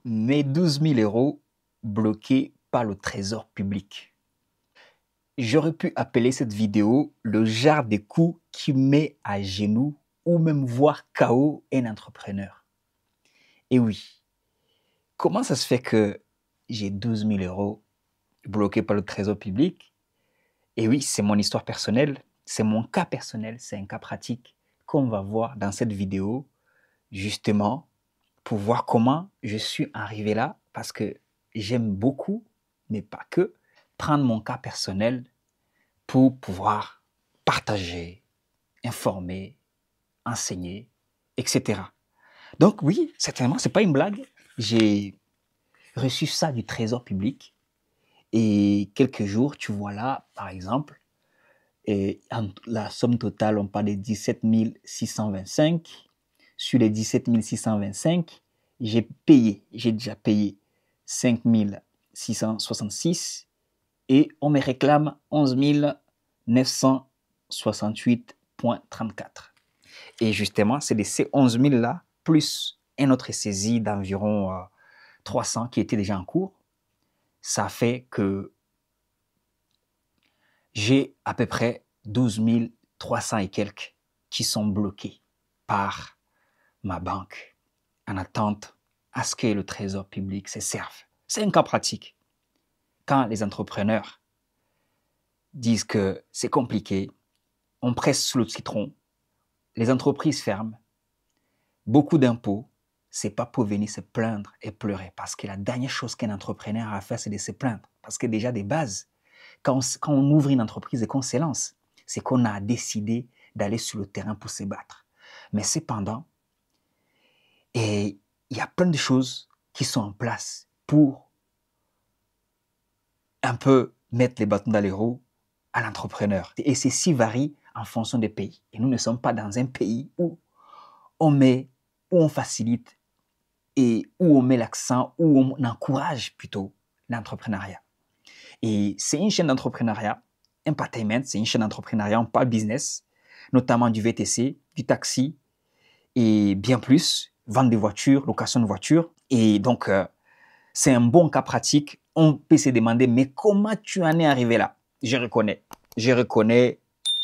Mes 12 000 euros bloqués par le trésor public. J'aurais pu appeler cette vidéo le genre de coup qui met à genoux ou même voire KO un entrepreneur. Et oui, comment ça se fait que j'ai 12 000 euros bloqués par le trésor public? Et oui, c'est mon histoire personnelle, c'est mon cas personnel, c'est un cas pratique qu'on va voir dans cette vidéo, justement, pour voir comment je suis arrivé là, parce que j'aime beaucoup, mais pas que, prendre mon cas personnel pour pouvoir partager, informer, enseigner, etc. Donc oui, certainement, c'est pas une blague. J'ai reçu ça du trésor public et quelques jours, tu vois là, par exemple, et la somme totale, on parle de 17 625. Sur les 17 625, j'ai déjà payé 5 666 et on me réclame 11 968,34. Et justement, c'est de ces 11 000 là, plus un autre saisie d'environ 300 qui était déjà en cours, ça fait que j'ai à peu près 12 300 et quelques qui sont bloqués par ma banque en attente à ce que le trésor public se serve. C'est un cas pratique. Quand les entrepreneurs disent que c'est compliqué, on presse sous le citron, les entreprises ferment, beaucoup d'impôts, c'est pas pour venir se plaindre et pleurer, parce que la dernière chose qu'un entrepreneur a à faire, c'est de se plaindre. Parce que déjà des bases, quand on ouvre une entreprise et qu'on se lance, c'est qu'on a décidé d'aller sur le terrain pour se battre. Mais cependant, il y a plein de choses qui sont en place pour un peu mettre les bâtons dans les roues à l'entrepreneur. Et ceci varie en fonction des pays. Et nous ne sommes pas dans un pays où on facilite et où on met l'accent, où on encourage plutôt l'entrepreneuriat. Et c'est une chaîne d'entrepreneuriat, Entertainment, c'est une chaîne d'entrepreneuriat, on parle business, notamment du VTC, du taxi et bien plus, vente de voitures, location de voitures. Et donc, c'est un bon cas pratique. On peut se demander, mais comment tu en es arrivé là? Je reconnais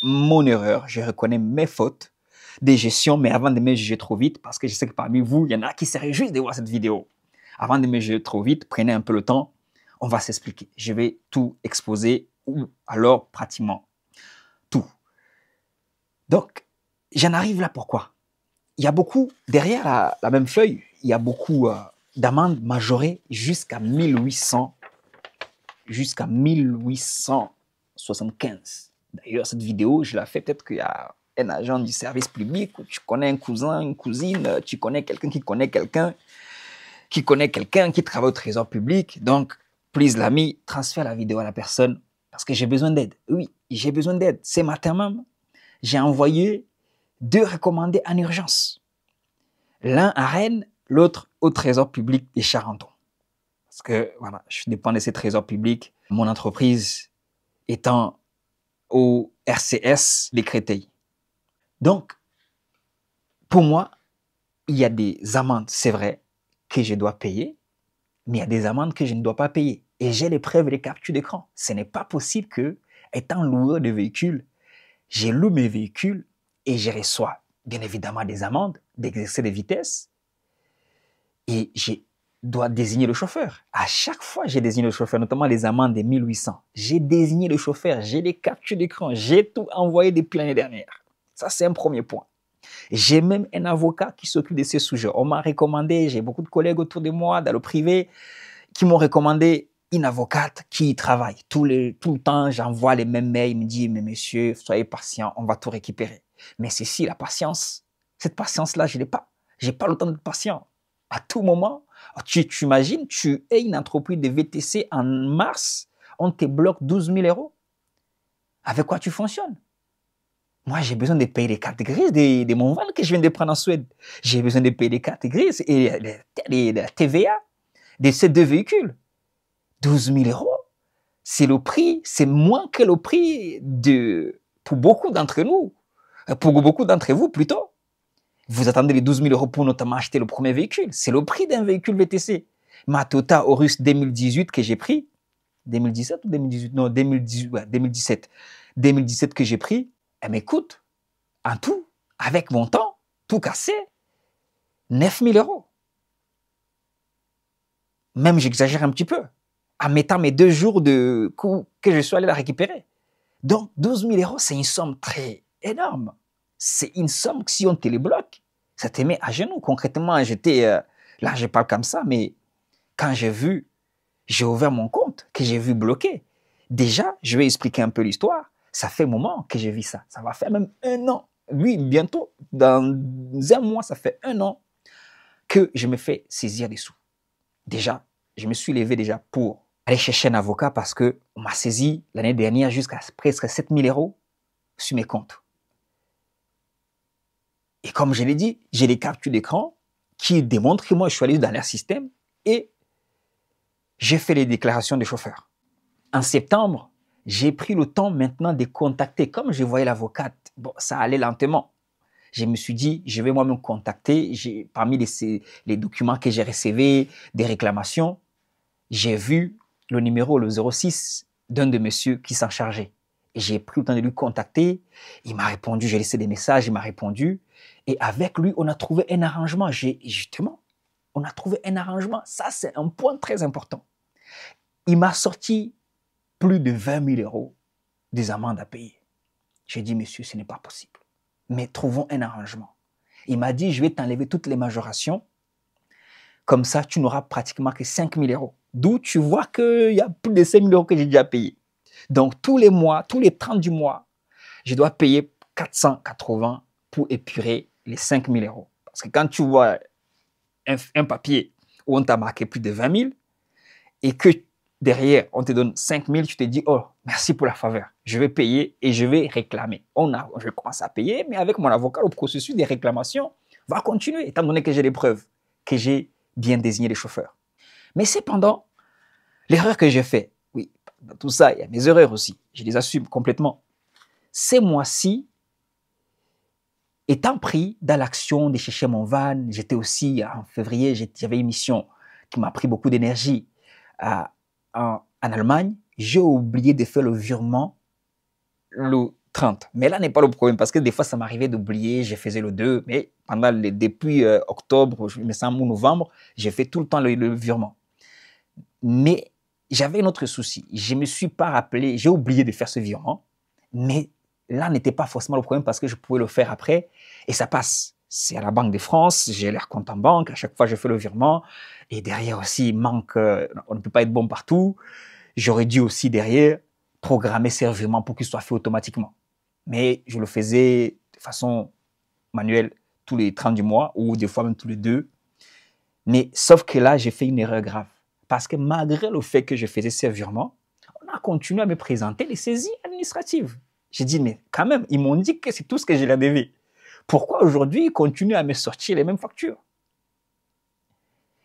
mon erreur, je reconnais mes fautes de gestion, mais avant de me juger trop vite, parce que je sais que parmi vous, il y en a qui se réjouissent de voir cette vidéo. Avant de me juger trop vite, prenez un peu le temps, on va s'expliquer. Je vais tout exposer, ou alors pratiquement tout. Donc, j'en arrive là pourquoi? Il y a beaucoup, derrière la même feuille, il y a beaucoup d'amendes majorées jusqu'à 1875. D'ailleurs, cette vidéo, je la fais peut-être qu'il y a un agent du service public, ou tu connais un cousin, une cousine, tu connais quelqu'un qui connaît quelqu'un, qui travaille au trésor public. Donc, please l'ami, transfère la vidéo à la personne parce que j'ai besoin d'aide. Oui, j'ai besoin d'aide. Ce matin même, j'ai envoyé 2 recommandés en urgence. L'un à Rennes, l'autre au trésor public des Charenton. Parce que voilà, je dépends de ces trésors publics. Mon entreprise étant au RCS des Créteil. Donc, pour moi, il y a des amendes, c'est vrai, que je dois payer, mais il y a des amendes que je ne dois pas payer. Et j'ai les preuves et les captures d'écran. Ce n'est pas possible que, étant loueur de véhicules, je loue mes véhicules et je reçois bien évidemment des amendes d'excès de vitesse et je dois désigner le chauffeur. À chaque fois, j'ai désigné le chauffeur, notamment les amendes des 1800. J'ai désigné le chauffeur, j'ai les captures d'écran, j'ai tout envoyé depuis l'année dernière. Ça, c'est un premier point. J'ai même un avocat qui s'occupe de ces sujets. On m'a recommandé, j'ai beaucoup de collègues autour de moi, dans le privé, qui m'ont recommandé une avocate qui y travaille. Tout le temps, j'envoie les mêmes mails, il me dit, mais monsieur, soyez patient, on va tout récupérer. Mais ceci, la patience, cette patience-là, je l'ai pas. J'ai pas le temps d'être patient. À tout moment, tu imagines, tu es une entreprise de VTC en mars, on te bloque 12 000 euros. Avec quoi tu fonctionnes? Moi, j'ai besoin de payer les cartes grises de mon vol que je viens de prendre en Suède. J'ai besoin de payer les cartes grises et la TVA de ces 2 véhicules. 12 000 euros, c'est le prix, c'est moins que le prix pour beaucoup d'entre nous, pour beaucoup d'entre vous plutôt. Vous attendez les 12 000 euros pour notamment acheter le premier véhicule. C'est le prix d'un véhicule VTC. Ma Toyota Aurus 2018 que j'ai pris, 2017 ou 2018? Non, 2018, ouais, 2017. 2017 que j'ai pris, elle m'écoute, en tout, avec mon temps, tout cassé, 9 000 euros. Même j'exagère un petit peu, en mettant mes 2 jours de coût que je suis allé la récupérer. Donc, 12 000 euros, c'est une somme très énorme. C'est une somme que si on te les bloque, ça te met à genoux. Concrètement, j'étais, là je parle comme ça, mais quand j'ai ouvert mon compte, que j'ai vu bloqué. Déjà, je vais expliquer un peu l'histoire. Ça fait un moment que j'ai vu ça. Ça va faire même 1 an. Oui, bientôt, dans 1 mois, ça fait 1 an que je me fais saisir des sous. Déjà, je me suis levé déjà pour aller chercher un avocat parce qu'on m'a saisi l'année dernière jusqu'à presque 7 000 euros sur mes comptes. Et comme je l'ai dit, j'ai des captures d'écran qui démontrent que moi, je suis allé dans leur système et j'ai fait les déclarations des chauffeurs. En septembre, j'ai pris le temps maintenant de contacter. Comme je voyais l'avocate, bon, ça allait lentement. Je me suis dit, je vais moi-même contacter. Parmi les documents que j'ai reçus, des réclamations, j'ai vu le numéro, le 06, d'un de messieurs qui s'en chargeait. Et j'ai pris le temps de lui contacter. Il m'a répondu, j'ai laissé des messages, il m'a répondu. Et avec lui, on a trouvé un arrangement. Justement, on a trouvé un arrangement. Ça, c'est un point très important. Il m'a sorti plus de 20 000 euros des amendes à payer. J'ai dit, monsieur, ce n'est pas possible. Mais trouvons un arrangement. Il m'a dit, je vais t'enlever toutes les majorations. Comme ça, tu n'auras pratiquement que 5 000 euros. D'où tu vois qu'il y a plus de 5 000 euros que j'ai déjà payé. Donc, tous les mois, tous les 30 du mois, je dois payer 480 pour épurer les 5 000 euros. Parce que quand tu vois un papier où on t'a marqué plus de 20 000 et que derrière, on te donne 5 000, tu te dis, oh, merci pour la faveur. Je vais payer et je vais réclamer. Je vais commencer à payer, mais avec mon avocat, le processus des réclamations va continuer, étant donné que j'ai les preuves, que j'ai bien désigné les chauffeurs. Mais cependant, l'erreur que j'ai faite, oui, dans tout ça, il y a mes erreurs aussi. Je les assume complètement. Ces mois-ci, étant pris dans l'action de chercher mon van, j'étais aussi, en février, j'avais une mission qui m'a pris beaucoup d'énergie en Allemagne. J'ai oublié de faire le virement le 30. Mais là n'est pas le problème parce que des fois, ça m'arrivait d'oublier, je faisais le 2, mais depuis octobre, je me semble, ou novembre, j'ai fait tout le temps le virement. Mais j'avais un autre souci. Je ne me suis pas rappelé, j'ai oublié de faire ce virement, mais là n'était pas forcément le problème parce que je pouvais le faire après et ça passe. C'est à la Banque de France, j'ai leur compte en banque, à chaque fois je fais le virement et derrière aussi il manque, on ne peut pas être bon partout. J'aurais dû aussi derrière programmer ces virements pour qu'ils soient faits automatiquement. Mais je le faisais de façon manuelle tous les 30 du mois ou des fois même tous les 2. Mais sauf que là, j'ai fait une erreur grave. Parce que malgré le fait que je faisais ces virements, on a continué à me présenter les saisies administratives. J'ai dit, mais quand même, ils m'ont dit que c'est tout ce que je leur devais. Pourquoi aujourd'hui, ils continuent à me sortir les mêmes factures?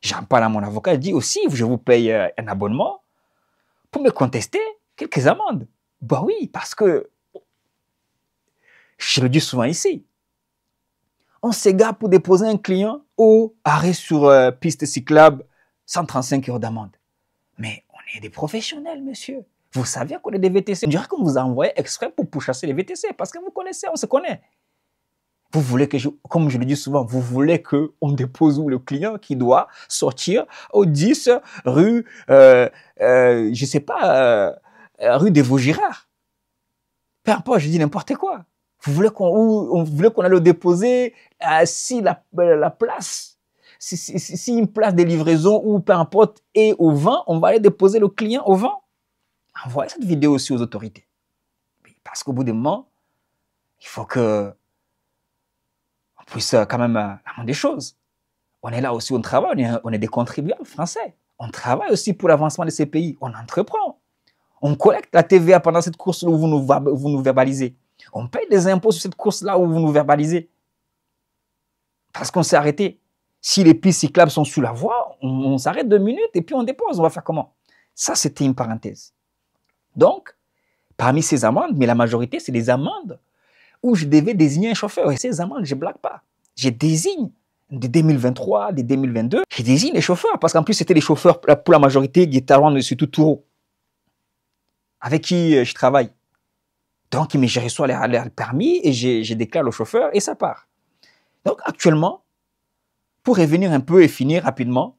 J'en parle à mon avocat, il dit aussi, je vous paye un abonnement pour me contester quelques amendes. Ben oui, parce que, je le dis souvent ici, on s'égare pour déposer un client au arrêt sur piste cyclable, 135 euros d'amende. Mais on est des professionnels, monsieur. Vous savez qu'on est des VTC. On dirait qu'on vous a envoyé exprès pour pourchasser les VTC parce que vous connaissez, on se connaît. Vous voulez que, comme je le dis souvent, vous voulez qu'on dépose où le client qui doit sortir au 10 rue, je sais pas, rue des Vaugirards. Peu importe, je dis n'importe quoi. Vous voulez qu'on aille le déposer si la place, si une place de livraison ou peu importe est au vent, on va aller déposer le client au vent. Envoyez cette vidéo aussi aux autorités. Parce qu'au bout d'un moment, il faut que on puisse quand même amender des choses. On est là aussi, on travaille, on est des contribuables français. On travaille aussi pour l'avancement de ces pays. On entreprend. On collecte la TVA pendant cette course où vous nous verbalisez. On paye des impôts sur cette course-là où vous nous verbalisez. Parce qu'on s'est arrêté. Si les pistes cyclables sont sous la voie, on s'arrête 2 minutes et puis on dépose. On va faire comment? Ça, c'était une parenthèse. Donc, parmi ces amendes, mais la majorité, c'est des amendes où je devais désigner un chauffeur. Et ces amendes, je ne blague pas. Je désigne de 2023, de 2022, je désigne les chauffeurs, parce qu'en plus, c'était les chauffeurs, pour la majorité, Guétarouane, surtout Touro, avec qui je travaille. Donc, mais je reçois les permis et je déclare le chauffeur et ça part. Donc, actuellement, pour revenir un peu et finir rapidement,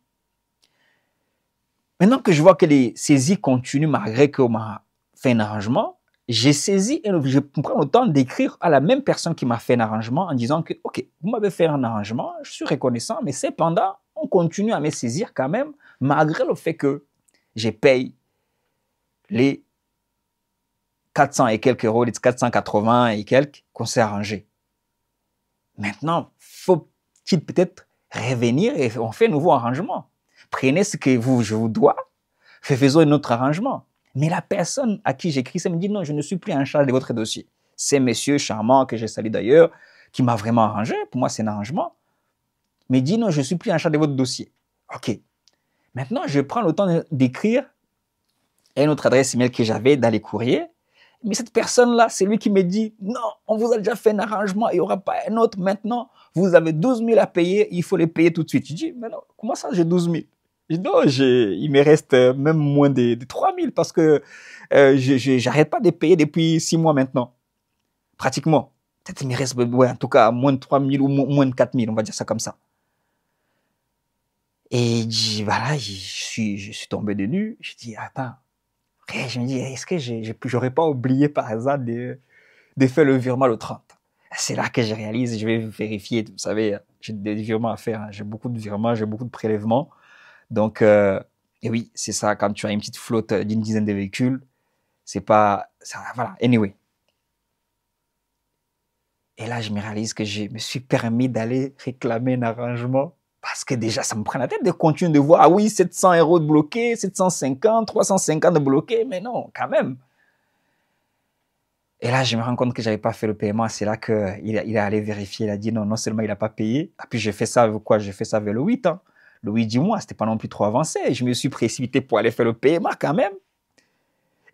maintenant que je vois que les saisies continuent malgré qu'on m'a fait un arrangement, j'ai saisi et je prends le temps d'écrire à la même personne qui m'a fait un arrangement en disant que, OK, vous m'avez fait un arrangement, je suis reconnaissant, mais cependant, on continue à me saisir quand même, malgré le fait que je paye les 400 et quelques euros, les 480 et quelques qu'on s'est arrangé. Maintenant, faut-il peut-être revenir et on fait un nouveau arrangement. Prenez ce que je vous dois, faisons un autre arrangement. Mais la personne à qui j'écris, ça me dit non, je ne suis plus en charge de votre dossier. C'est monsieur charmant que j'ai salué d'ailleurs, qui m'a vraiment arrangé. Pour moi, c'est un arrangement. Mais il dit non, je ne suis plus en charge de votre dossier. OK. Maintenant, je prends le temps d'écrire à une autre adresse email que j'avais dans les courriers. Mais cette personne-là, c'est lui qui me dit non, on vous a déjà fait un arrangement, il n'y aura pas un autre maintenant. Vous avez 12 000 à payer, il faut les payer tout de suite. Je dis, mais non, comment ça j'ai 12 000? Je dis, non, il me reste même moins de 3 000 parce que je n'arrête pas de payer depuis 6 mois maintenant. Pratiquement. Peut-être il me reste, ouais, en tout cas, moins de 3 000 ou moins de 4 000, on va dire ça comme ça. Et voilà, je suis tombé de nu. Je dis, attends. Après, je me dis, est-ce que j'aurais pas oublié par hasard de faire le virement le 30? C'est là que je réalise, je vais vérifier. Vous savez, j'ai des virements à faire. Hein. J'ai beaucoup de virements, j'ai beaucoup de prélèvements. Donc, et oui, c'est ça, quand tu as une petite flotte d'une dizaine de véhicules, c'est pas... Ça, voilà, anyway. Et là, je me réalise que je me suis permis d'aller réclamer un arrangement parce que déjà, ça me prend la tête de continuer de voir, ah oui, 700 euros de bloqué, 750, 350 de bloqué, mais non, quand même. Et là, je me rends compte que j'avais pas fait le paiement. C'est là qu'il est allé vérifier. Il a dit non, non seulement il n'a pas payé. Et puis j'ai fait ça avec quoi? J'ai fait ça vers le 8. Hein. Le 8 du mois, c'était pas non plus trop avancé. Je me suis précipité pour aller faire le paiement quand même.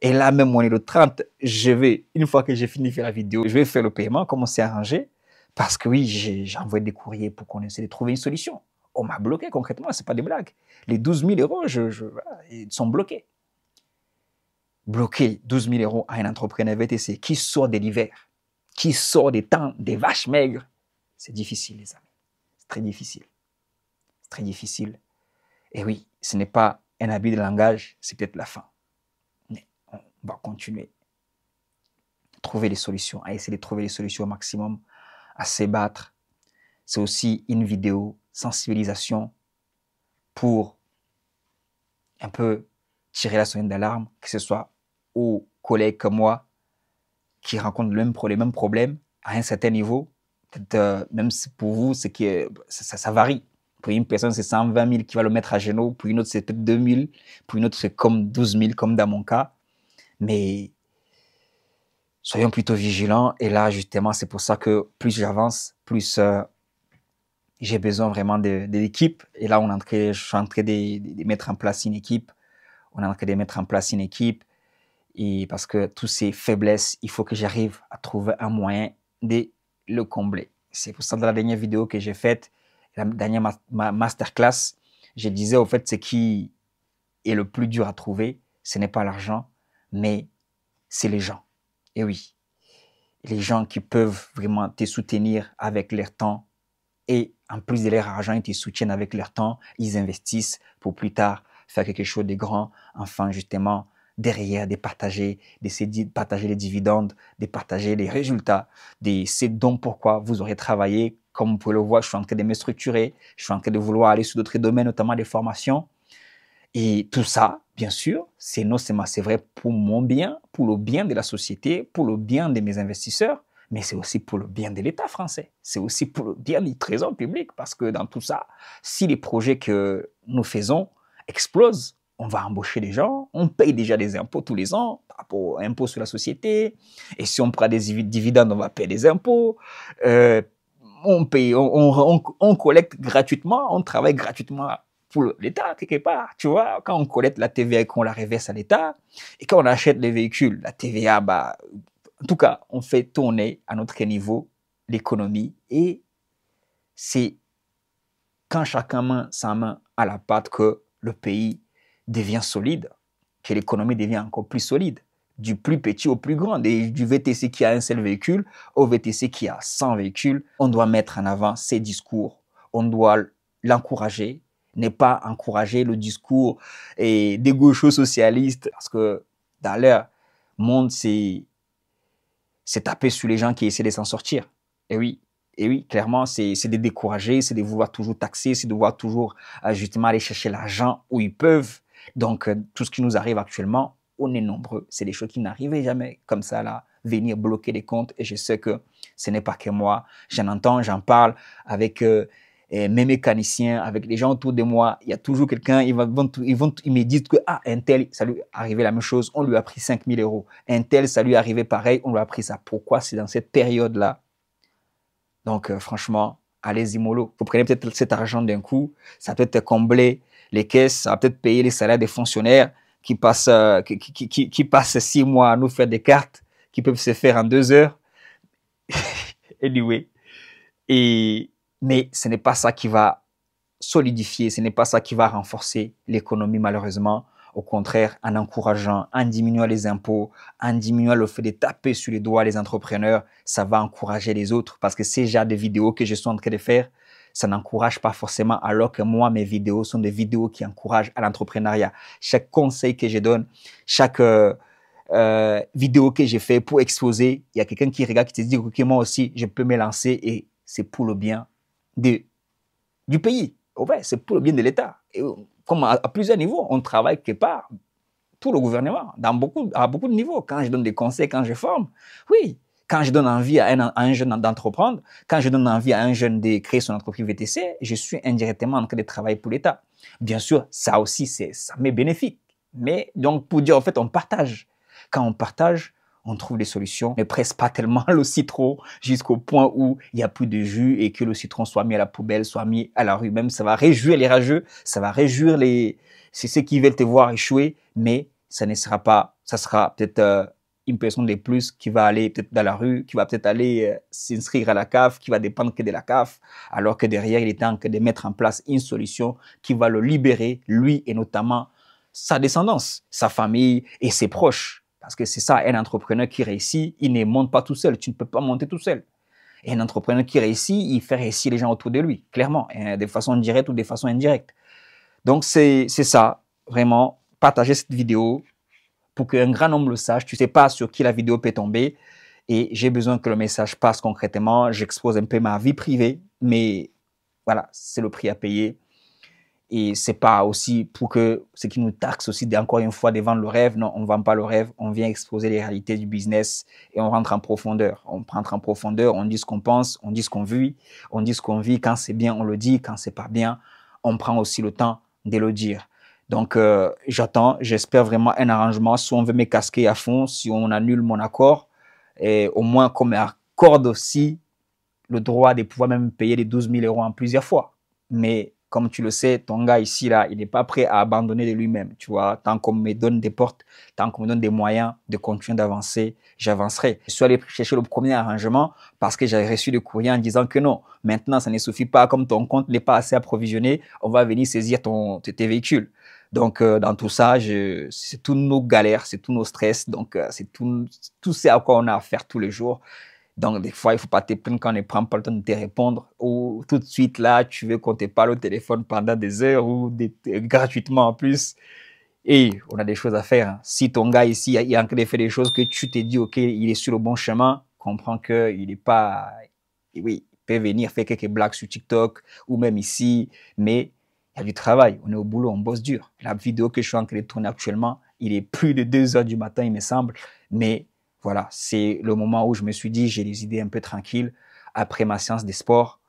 Et là, même on est le 30, une fois que j'ai fini de faire la vidéo, je vais faire le paiement, comme on s'est arrangé. Parce que oui, j'ai envoyé des courriers pour qu'on essaie de trouver une solution. On m'a bloqué concrètement, c'est pas des blagues. Les 12 000 euros, voilà, ils sont bloqués. Bloquer 12 000 euros à un entrepreneur VTC qui sort de l'hiver, qui sort des temps, des vaches maigres, c'est difficile, les amis. C'est très difficile. C'est très difficile. Et oui, ce n'est pas un abus de langage, c'est peut-être la fin. Mais on va continuer à trouver des solutions, à essayer de trouver des solutions au maximum, à se battre. C'est aussi une vidéo sensibilisation pour un peu tirer la sonnette d'alarme, que ce soit aux collègues comme moi qui rencontrent les mêmes problèmes à un certain niveau. Peut-être même si pour vous, ça varie. Pour une personne, c'est 120 000 qui va le mettre à genoux. Pour une autre, c'est peut-être 2 000. Pour une autre, c'est comme 12 000, comme dans mon cas. Mais soyons plutôt vigilants. Et là, justement, c'est pour ça que plus j'avance, plus j'ai besoin vraiment de l'équipe. Et là, je suis en train de mettre en place une équipe. On est en train de mettre en place une équipe. Et parce que toutes ces faiblesses, il faut que j'arrive à trouver un moyen de le combler. C'est pour ça, dans la dernière vidéo que j'ai faite, la dernière masterclass, je disais au fait, ce qui est le plus dur à trouver, ce n'est pas l'argent, mais c'est les gens. Et oui, les gens qui peuvent vraiment te soutenir avec leur temps et en plus de leur argent, ils te soutiennent avec leur temps, ils investissent pour plus tard faire quelque chose de grand, enfin justement, derrière, de partager les dividendes, de partager les résultats, c'est donc pourquoi vous aurez travaillé. Comme vous pouvez le voir, je suis en train de me structurer, je suis en train de vouloir aller sur d'autres domaines, notamment des formations. Et tout ça, bien sûr, c'est vrai pour mon bien, pour le bien de la société, pour le bien de mes investisseurs, mais c'est aussi pour le bien de l'État français. C'est aussi pour le bien du trésor public, parce que dans tout ça, si les projets que nous faisons explosent, on va embaucher des gens, on paye déjà des impôts tous les ans, par rapport aux impôts sur la société, et si on prend des dividendes, on va payer des impôts, on paye, on collecte gratuitement, on travaille gratuitement pour l'État, quelque part, tu vois, quand on collecte la TVA et qu'on la reverse à l'État, et quand on achète les véhicules, la TVA, en tout cas, on fait tourner à notre niveau l'économie, et c'est quand chacun met sa main à la pâte que le pays devient solide, que l'économie devient encore plus solide, du plus petit au plus grand, du VTC qui a un seul véhicule au VTC qui a 100 véhicules. On doit mettre en avant ces discours, on doit l'encourager, n'est pas encourager le discours des gauchos socialistes, parce que dans leur monde, c'est taper sur les gens qui essaient de s'en sortir. Et oui, clairement, c'est de décourager, c'est de vouloir toujours taxer, c'est de vouloir toujours justement aller chercher l'argent où ils peuvent. Donc, tout ce qui nous arrive actuellement, on est nombreux. C'est des choses qui n'arrivaient jamais comme ça, là, venir bloquer les comptes. Et je sais que ce n'est pas que moi. J'en entends, j'en parle avec mes mécaniciens, avec les gens autour de moi. Il y a toujours quelqu'un, ils me disent que, un tel, ça lui est arrivé la même chose, on lui a pris 5 000 euros. Un tel, ça lui est arrivé pareil, on lui a pris ça. Pourquoi c'est dans cette période-là? Donc, franchement, allez-y mollo. Vous prenez peut-être cet argent d'un coup, ça peut peut-être combler les caisses, ça va peut-être payer les salaires des fonctionnaires qui passent 6 mois à nous faire des cartes qui peuvent se faire en 2 heures. Anyway. Mais ce n'est pas ça qui va solidifier, ce n'est pas ça qui va renforcer l'économie, malheureusement. Au contraire, en encourageant, en diminuant les impôts, en diminuant le fait de taper sur les doigts les entrepreneurs, ça va encourager les autres. Parce que ces genres de vidéos que je suis en train de faire, ça n'encourage pas forcément, alors que moi, mes vidéos sont des vidéos qui encouragent à l'entrepreneuriat. Chaque conseil que je donne, chaque vidéo que j'ai fait pour exposer, il y a quelqu'un qui regarde, qui te dit, OK, moi aussi, je peux me lancer et c'est pour le bien du pays. Ouais, c'est pour le bien de l'État. Et comme à plusieurs niveaux, on travaille quelque part, tout le gouvernement, à beaucoup de niveaux. Quand je donne des conseils, quand je forme, oui. Quand je donne envie à un jeune d'entreprendre, quand je donne envie à un jeune de créer son entreprise VTC, je suis indirectement en train de travailler pour l'État. Bien sûr, ça aussi, ça m'est bénéfique. Mais donc, pour dire, en fait, on partage. Quand on partage, on trouve des solutions. Ne presse pas tellement le citron jusqu'au point où il n'y a plus de jus et que le citron soit mis à la poubelle, soit mis à la rue. Même, ça va réjouir les rageux, ça va réjouir c'est ceux qui veulent te voir échouer, mais ça ne sera pas, ça sera peut-être une personne de plus qui va aller peut-être dans la rue, qui va peut-être aller s'inscrire à la CAF, qui va dépendre que de la CAF, alors que derrière, il est temps de mettre en place une solution qui va le libérer, lui et notamment sa descendance, sa famille et ses proches. Parce que c'est ça, un entrepreneur qui réussit, il ne monte pas tout seul. Tu ne peux pas monter tout seul. Et un entrepreneur qui réussit, il fait réussir les gens autour de lui, clairement, de façon directe ou de façon indirecte. Donc, c'est ça, vraiment, partager cette vidéo pour qu'un grand nombre le sache. Tu ne sais pas sur qui la vidéo peut tomber et j'ai besoin que le message passe concrètement. J'expose un peu ma vie privée, mais voilà, c'est le prix à payer. Et c'est pas aussi pour que ce qui nous taxe aussi encore une fois de vendre le rêve. Non, on ne vend pas le rêve. On vient exposer les réalités du business et on rentre en profondeur. On rentre en profondeur, on dit ce qu'on pense, on dit ce qu'on vit. On dit ce qu'on vit. Quand c'est bien, on le dit. Quand c'est pas bien, on prend aussi le temps de le dire. Donc, j'espère vraiment un arrangement. Si on veut me casquer à fond, si on annule mon accord, et au moins qu'on m'accorde aussi le droit de pouvoir même payer les 12 000 euros en plusieurs fois. Mais comme tu le sais, ton gars ici, là, il n'est pas prêt à abandonner de lui-même. Tu vois, tant qu'on me donne des portes, tant qu'on me donne des moyens de continuer d'avancer, j'avancerai. Je suis allé chercher le premier arrangement parce que j'avais reçu des courriers en disant que non, maintenant, ça ne suffit pas. Comme ton compte n'est pas assez approvisionné, on va venir saisir tes véhicules. Donc, dans tout ça, c'est toutes nos galères, c'est tous nos stress. Donc, c'est tout ce à quoi on a à faire tous les jours. Donc, des fois, il ne faut pas te plaindre quand on ne prend pas le temps de te répondre ou tout de suite, là, tu veux qu'on te parle au téléphone pendant des heures ou gratuitement en plus. Et on a des choses à faire. Si ton gars ici, il a en train de faire des choses que tu t'es dit, OK, il est sur le bon chemin, comprends qu'il n'est pas... Oui, il peut venir faire quelques blagues sur TikTok ou même ici, mais il y a du travail. On est au boulot, on bosse dur. La vidéo que je suis en train de tourner actuellement, il est plus de 2 heures du matin, il me semble, mais... Voilà, c'est le moment où je me suis dit, j'ai les idées un peu tranquilles après ma séance de sport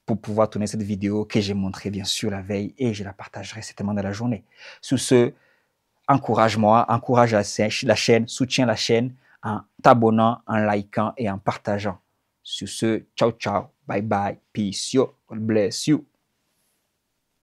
pour pouvoir tourner cette vidéo que j'ai montrée bien sûr la veille et je la partagerai certainement dans la journée. Sous ce, encourage-moi, encourage la chaîne, soutiens la chaîne en t'abonnant, en likant et en partageant. Sur ce, ciao, ciao, bye bye, peace, yo, God bless you.